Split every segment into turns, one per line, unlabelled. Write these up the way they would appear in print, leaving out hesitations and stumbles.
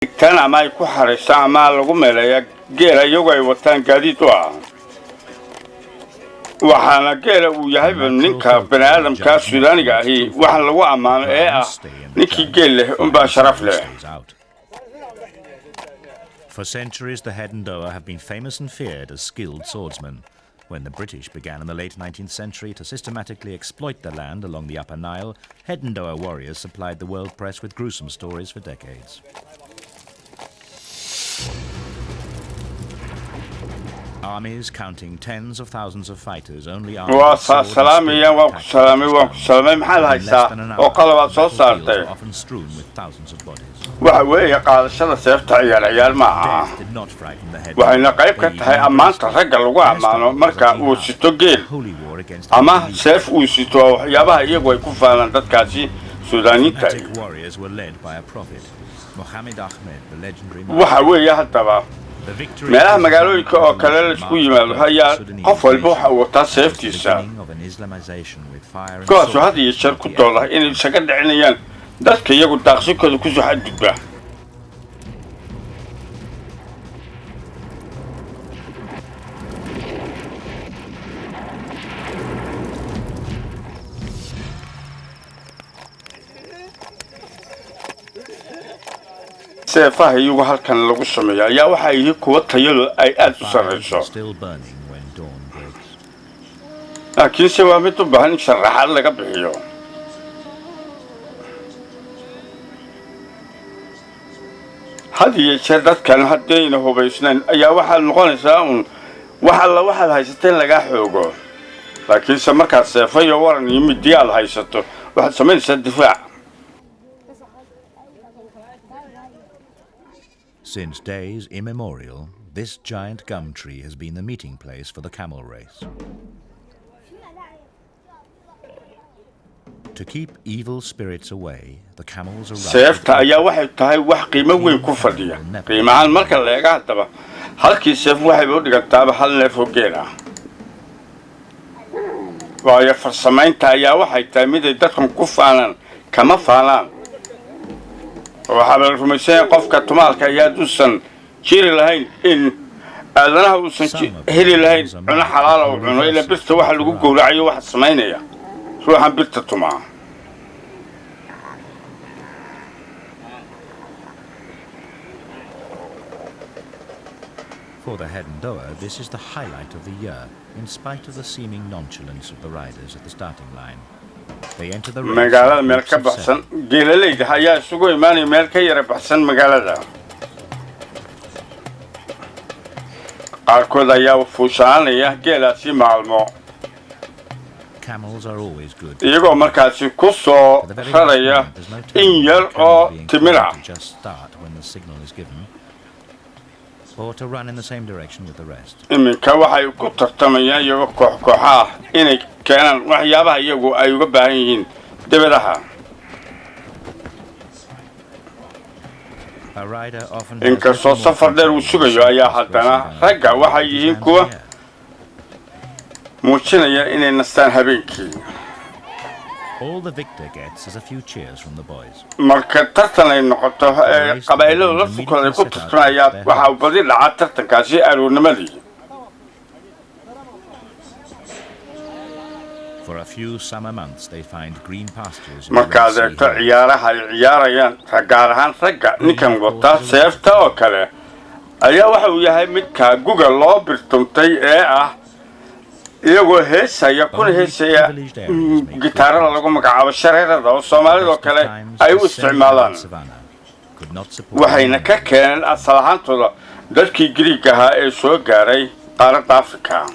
tan ama ay ku xareysan ama lagu meelaya geela iyagoo ay wataan gaadiid u ah waxaana geela uu yahay ninka bani'aadamka Suudaaniga ahi waxa lagu amaano ee ah ninkii geel leh unbaa sharaf leh.
For centuries, the Hedendoa have been famous and feared as skilled swordsmen. When the British began in the late 19th century to systematically exploit the land along the Upper Nile, Hedendoa warriors supplied the world press with gruesome stories for decades. Armies counting tens of thousands of fighters only armed with swords often strewn with thousands of bodies. Death did not frighten the head. Holy war against Epic warriors were led by a prophet, Muhammad Ahmed, the legendary man. The victory of an Islamization with fire and sword.
seefaha iyagu halkan lagu sameeyaa ayaa waxa ay kuwa tayadu ay aad u sareyso laakiin se waa mid u baahan sharaxaad laga bixiyo hadii jeer dadkan hadayna hubaysnaan ayaa waxa noqonaysaa waxaad haysateen laga xoogo laakiin se marka seefayo waran iyo midiyaal haysato waxaad sameynaysaa difaac.
Since days immemorial, this giant gum tree has been the meeting place for the camel race. To keep evil spirits away, the camels are
seefta ayaa waxay tahay wax qiimo weyn ku fadhiya. Qiimahan marka la eego hadaba halkii seef waxay u dhigantaa hal neef oo geel ah. Waayo farsamaynta ayaa waxay tahay mid ay dadku ku faanaan kama faanaan. waxaa la rumaysan qofka tumaalka ayaa duusan jiri lahayn in aadanaha uusan heli lahayn cunno xalaal oo cuno ila birta waxa lagu gowracayo waxa sameynaya ruuxan birta tumaa.
For the Hedendoa, this is the highlight of the year, in spite of the seeming nonchalance of the riders at the starting line. They enter the race.
magaalada meel ka baxsan geelaleyda ayaa isugu imaanay meel ka yara baxsan magaalada qaarkood ayaa fuushaanaya geelaasi maalmo.
Camels are always good.
iyagoo markaasi ku soo raraya in yar oo timir ah
just start when the signal is given or to run in the same direction with the rest.
iminka waxay ku tartamayaan iyagoo koox ah inay keenan waxyaabaha iyagu ay uga baahan yihiin dibadaha.
A rider often
inkastoo safar dheer uu sugayo ayaa haddana ragga waxay yihiin kuwa muujinaya inay nastaan habeenkii.
All the victor gets is a few cheers from the boys.
marka tartan ay noqoto qabayladu la fukulay ku tartanayaan waxa badi dhaca tartankaasi aroornimadii.
For a few summer months they find green pastures.
markaad eegto ciyaaraha ay ciyaarayaan gaar ahaan ragga ninkan wata seefta oo kale ayaa waxa uu yahay midka guga loo birtumtay ee ah iyagoo heesaya kuna heesaya gitaarada lagu magacaabo shareerada oo Soomaalida kale ay u isticmaalaan waxayna ka keeneen asal ahaantooda dadkii Greek ahaa ee soo gaaray qaaradda Afrika.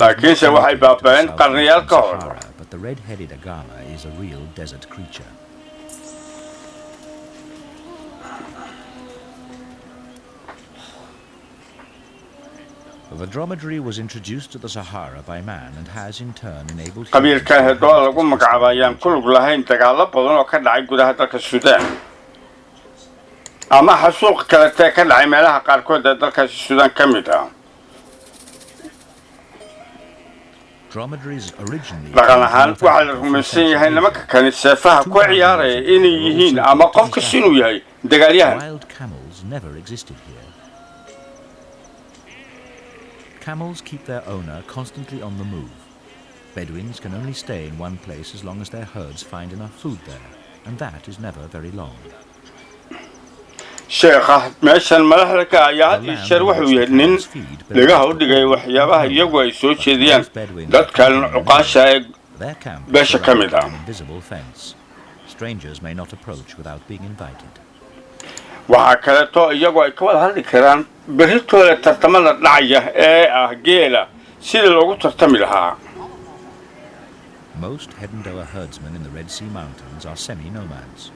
laakiin se waxay baaba'een qarniyaal ka hor.
But the red-headed agama is a real desert creature. The dromedary was introduced to the Sahara by man and has in turn enabled
qabiilka Hedendoa lagu magacaabo ayaan ku lug lahayn dagaalo badan oo ka dhacay gudaha dalka Suudaan ama xasuuq kale ka dhacay meelaha qaarkood ee dalka Suudaan ka mid ah. dhaqan ahaan waxaa la rumaysan yahay nimanka kani seefaha ku ciyaaraya inay yihiin ama qofka inuu yahay dagaalyahan.
Wild camels never existed here. Camels keep their owner constantly on the move. Bedouins can only stay in one place as long as their herds find enough food there, and that is never very long.
sheekha meeshan madaxda ka ayaa had iyo jeer wuxuu yahay nin laga hawdhigay waxyaabaha iyagu ay soo jeediyaan dadkan cuqaasha ee beesha ka mid ah.
Strangers may not approach without being invited.
waxaa kaleeto iyagu ay ka wada hadli karaan berritooda tartamada dhacaya ee ah geela sida loogu tartami lahaa.
Most Hedendoa herdsmen in the Red Sea Mountains are semi-nomads.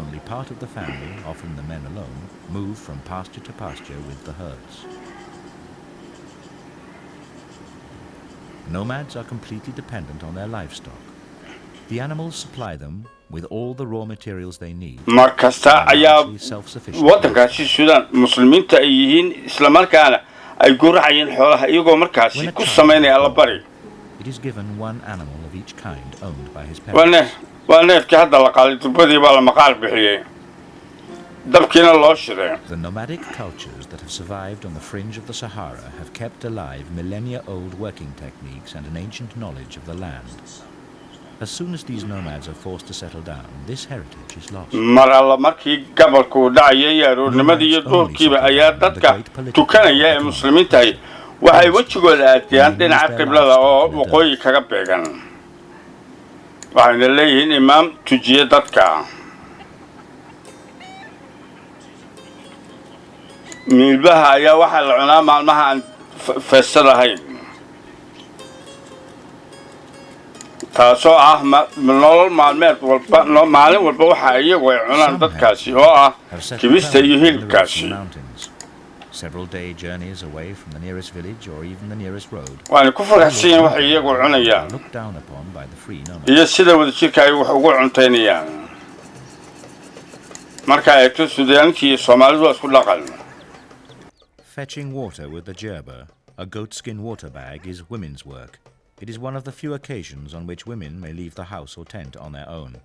Only part of the family, often the men alone, move from pasture to pasture with the herds. Nomads are completely dependent on their livestock. The animals supply them with all the raw materials they need.
markasta ayaa waddankaasi Suudaan muslimiinta ay yihiin isla markaana ay guracayeen xoolaha iyagoo markaasi ku sameynaya alla bari.
It is given one animal of each kind owned by his parents.
waa neefkii hadda la qaaday durbadii baa la maqaal bixiyey dabkiina loo shiday.
The nomadic cultures that have survived on the fringe of the Sahara have kept alive millennia-old working techniques and an ancient knowledge of the land. As soon as these nomads are forced to settle down, this heritage is lost.
mar alla markii gabalku dhacayay aroornimadii iyo duurkiiba ayaa dadka tukanaya ee muslimiinta ay waxay wajigooda aadiyaan dhinaca qiblada oo waqooyi kaga beegan. waxayna leeyihiin imaam tujiye dadka. miilbaha ayaa waxaa la cunaa maalmaha aan feesad ahayn, taasoo ah nolol maalmeed walba. maalin walba waxa iyagu ay cunaan dadkaasi oo ah kibista iyo hilibkaasi.
Several-day journeys away from the nearest village or even the nearest road.
waana ku faraxsan yihiin waxay iyagu cunayaan iyo sida wadajirka ay wax ugu cuntaynayaan. marka ay eegto Suudaanka iyo Soomaalidu waa isku dhaqan.
Fetching water with the gerber, a goatskin water bag, is women's work. It is one of the few occasions on which women may leave the house or tent on their own.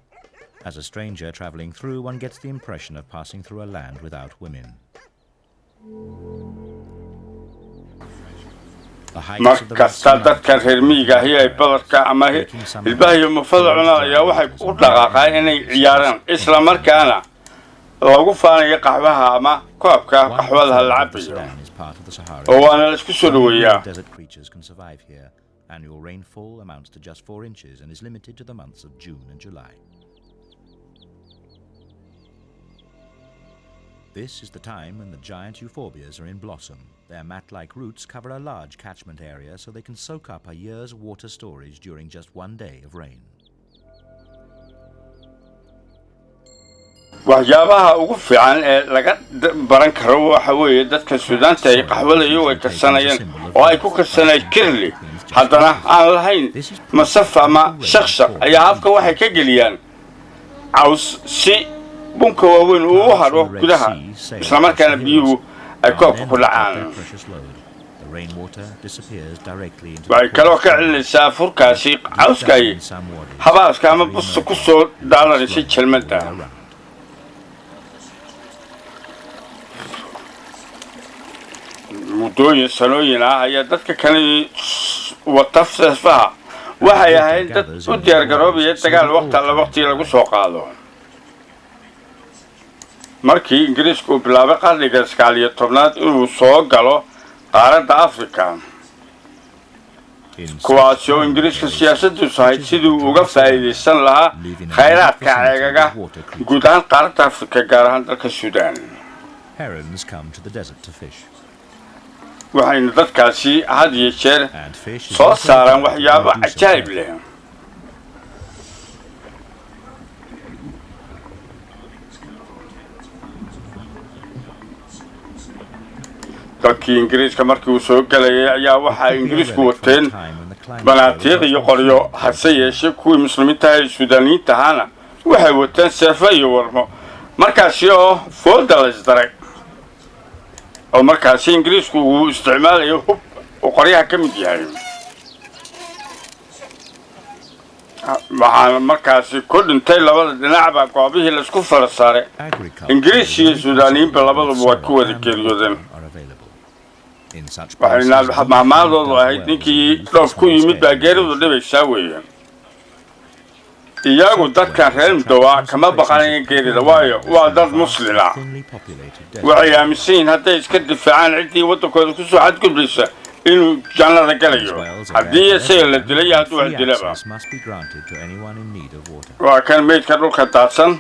As a stranger travelling through, one gets the impression of passing through a land without women.
markasta dadkan reer miyiga ahi ay badarka ama hilbaha iyo mufada cunaan ayaa waxay u dhaqaaqaan inay ciyaaraan isla markaana lagu faanayo qaxwaha ama koobka qaxwada la cabayo oo waana la isku soo dhaweeyaa.
Annual rainfall amounts to just 4 inches and is limited to the months of June and July. This is the time when the giant euphorbias are in blossom. Their mat-like roots cover a large catchment area so they can soak up a year's water storage during just one day of rain.
waxyaabaha ugu fiican ee laga baran karo waxa weeye dadka Suudaanta ay qaxwada iyagu ay karsanayaan oo ay ku karsanayaan kirli haddana aan lahayn masaf ama shaqshaq ayaa afka waxay ka geliyaan caws si bunka waaweyn uu u hadho gudaha isla markaana biyuhu ay koobka ku dhacaan. waxay kaloo ka celinaysaa furkaasi cawska ay habaaska ama busta ku soo daalanaysa jelmada. muddooyin sanooyin ah ayaa dadka kale wata seefaha waxay ahayd dad u diyaargaroobaya dagaal waqti alla waqtigii lagu soo qaado. markii ingiriisku uu bilaabay qarniga 19 inuu soo galo qaaradda Afrika, kuwaasi oo ingiriiska siyaasaddiisu ahayd sidii uu uga faa'iidaysan lahaa khayraadka ceegaga guud ahaan qaaradda Afrika gaar ahaan dalka Suudaan. waxayna dadkaasi had iyo jeer soo saaraan waxyaabo cajaa'ib leh. dadkii ingiriiska markii uu soo galayay ayaa waxaa ingiriisku wateen banaatiiq iyo qoryo, hase yeeshee kuwii muslimiinta ee Suudaaniyiinta ahaana waxay wateen seefo iyo warmo markaasi oo fooda la isdaray oo markaasi ingiriisku uu isticmaalayo hub oo qoryaha ka mid yahay. waxaan markaasi ku dhintay labada dhinacba goobihii la isku fara saaray ingiriis iyo suudaaniyiinba labaduba way ku wada geeriyoodeen waxayna mahmaadoodu ahayd ninkii dhoof ku yimid baa geeridu dhibaysaa weeyaan iyagu dadkan reer midowaa kama baqanayan geerida waayo waa dad muslima waxay aaminsan yihiin hadday iska difaacaan ciddii waddankooda kusoo xadgudbaysa inuu jannada galayo haddii isaga la dilay iyo hadduu wax dilaba waa kan meydka dhulka daadsan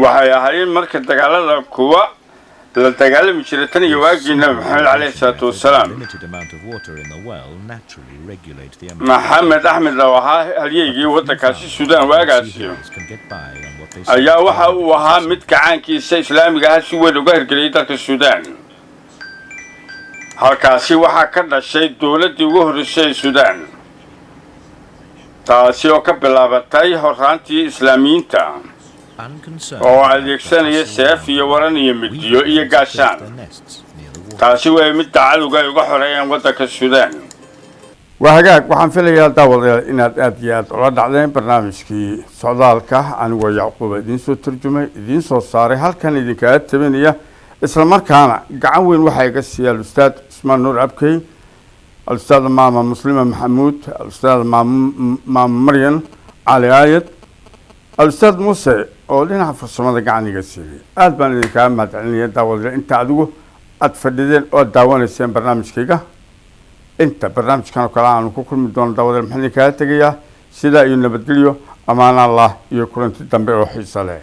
waxay ahaayeen marka dagaalada kuwa la dagaalami jiray tan iyo waagii nabi maxamed calayhi salaatu wasalaam maxamed axmed oo ahaa halyeygii waddankaasi suudaan waagaasi ayaa waxa uu ahaa mid gacaankiisa islaamiga ah si weyn uga hirgeliyay dalka suudaan halkaasi waxaa ka dhashay dowladdii ugu horreysay ee suudaan taasi oo ka bilaabatay horraantii islaamiyiinta oo adeegsanaya seef iyo waran iyo midiyo iyo gaashaan taasi way mid cadowga ay uga xoreeyeen waddanka suudaan waa hagaag waxaan filayaa daawadayaal inaad aad iyo aad ula dhacdeen barnaamijkii socdaalka anigoo yacquuba idiin soo turjumay idiin soo saaray halkan idinkaga tabinaya isla markaana gacan weyn waxaa iga siiya al-ustaad cusmaan nuur abkey al-ustaad maama muslima maxamuud al-ustaad maama maryan cali aayad al-ustaad muuse oo dhinaca farsamada gacan iga siiyay aad baan idinkaga mahadcelinaya daawadayaal inta adigu aad fadhideen oo daawanayseen barnaamijkayga inta barnaamijkan oo kale aanu ku kulmi doono daawadayaal maxaan idinkaga tegayaa sidaa iyo nabadgelyo ammaan allah iyo kulanti dambe oo xiiso leh